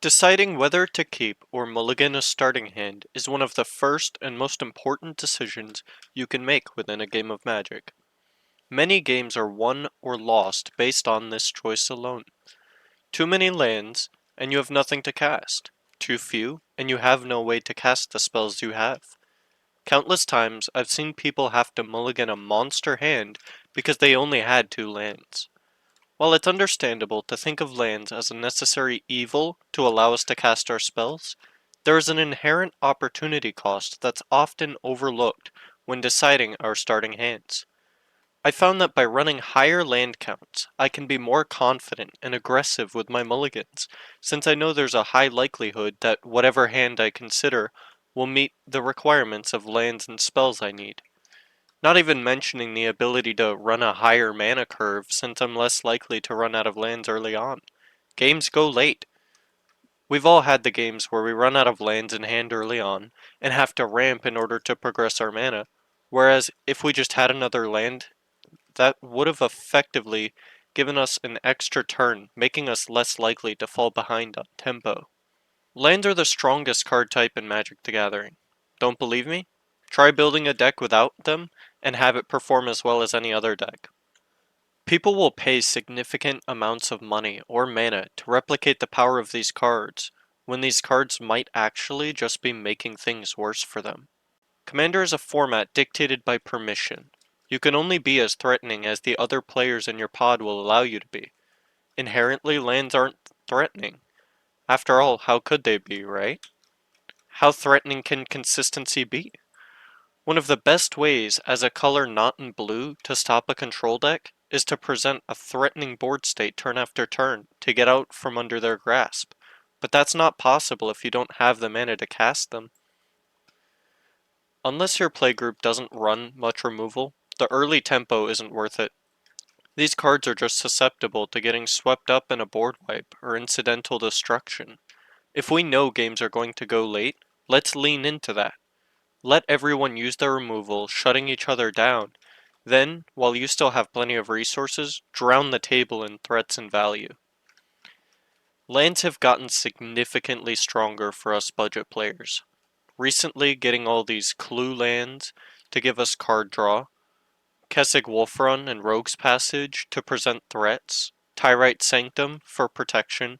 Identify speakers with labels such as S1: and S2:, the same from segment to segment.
S1: Deciding whether to keep or mulligan a starting hand is one of the first and most important decisions you can make within a game of Magic. Many games are won or lost based on this choice alone. Too many lands, and you have nothing to cast. Too few, and you have no way to cast the spells you have. Countless times I've seen people have to mulligan a monster hand because they only had 2 lands. While it's understandable to think of lands as a necessary evil to allow us to cast our spells, there is an inherent opportunity cost that's often overlooked when deciding our starting hands. I found that by running higher land counts, I can be more confident and aggressive with my mulligans, since I know there's a high likelihood that whatever hand I consider will meet the requirements of lands and spells I need. Not even mentioning the ability to run a higher mana curve since I'm less likely to run out of lands early on. Games go late. We've all had the games where we run out of lands in hand early on and have to ramp in order to progress our mana, whereas if we just had another land, that would have effectively given us an extra turn, making us less likely to fall behind on tempo. Lands are the strongest card type in Magic the Gathering. Don't believe me? Try building a deck without them and have it perform as well as any other deck. People will pay significant amounts of money or mana to replicate the power of these cards, when these cards might actually just be making things worse for them. Commander is a format dictated by permission. You can only be as threatening as the other players in your pod will allow you to be. Inherently, lands aren't threatening. After all, how could they be, right? How threatening can consistency be? One of the best ways as a color not in blue to stop a control deck is to present a threatening board state turn after turn to get out from under their grasp. But that's not possible if you don't have the mana to cast them. Unless your playgroup doesn't run much removal, the early tempo isn't worth it. These cards are just susceptible to getting swept up in a board wipe or incidental destruction. If we know games are going to go late, let's lean into that. Let everyone use their removal, shutting each other down. Then, while you still have plenty of resources, drown the table in threats and value. Lands have gotten significantly stronger for us budget players. Recently, getting all these clue lands to give us card draw, Kessig Wolfrun and Rogue's Passage to present threats, Tyrite Sanctum for protection.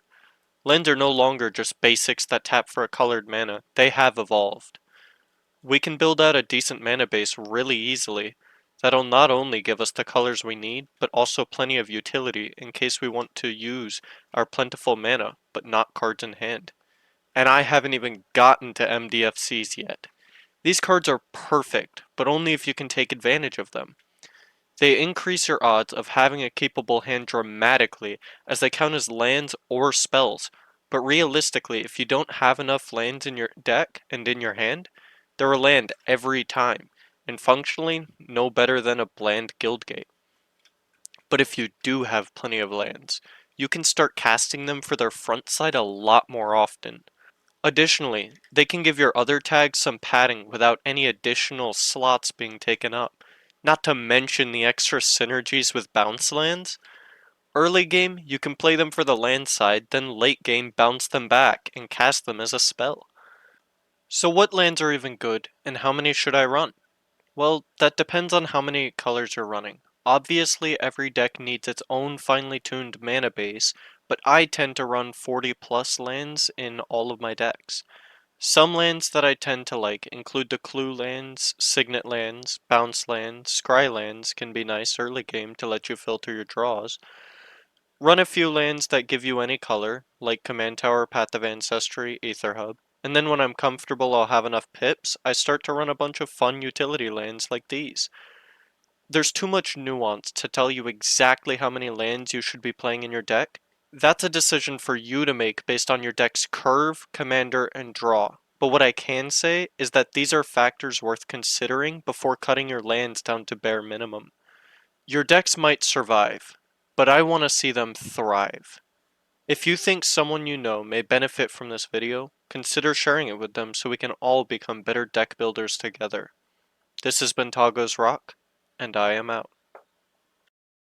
S1: Lands are no longer just basics that tap for a colored mana, they have evolved. We can build out a decent mana base really easily that'll not only give us the colors we need, but also plenty of utility in case we want to use our plentiful mana, but not cards in hand. And I haven't even gotten to MDFCs yet. These cards are perfect, but only if you can take advantage of them. They increase your odds of having a capable hand dramatically as they count as lands or spells, but realistically, if you don't have enough lands in your deck and in your hand, they're a land every time, and functionally no better than a bland Guildgate. But if you do have plenty of lands, you can start casting them for their front side a lot more often. Additionally, they can give your other tags some padding without any additional slots being taken up. Not to mention the extra synergies with bounce lands. Early game, you can play them for the land side, then late game bounce them back and cast them as a spell. So what lands are even good, and how many should I run? Well, that depends on how many colors you're running. Obviously, every deck needs its own finely tuned mana base, but I tend to run 40 plus lands in all of my decks. Some lands that I tend to like include the clue lands, signet lands, bounce lands, scry lands can be nice early game to let you filter your draws. Run a few lands that give you any color, like Command Tower, Path of Ancestry, Aether Hub. And then when I'm comfortable I'll have enough pips, I start to run a bunch of fun utility lands like these. There's too much nuance to tell you exactly how many lands you should be playing in your deck. That's a decision for you to make based on your deck's curve, commander, and draw. But what I can say is that these are factors worth considering before cutting your lands down to bare minimum. Your decks might survive, but I want to see them thrive. If you think someone you know may benefit from this video, consider sharing it with them so we can all become better deck builders together. This has been Togo's Rock, and I am out.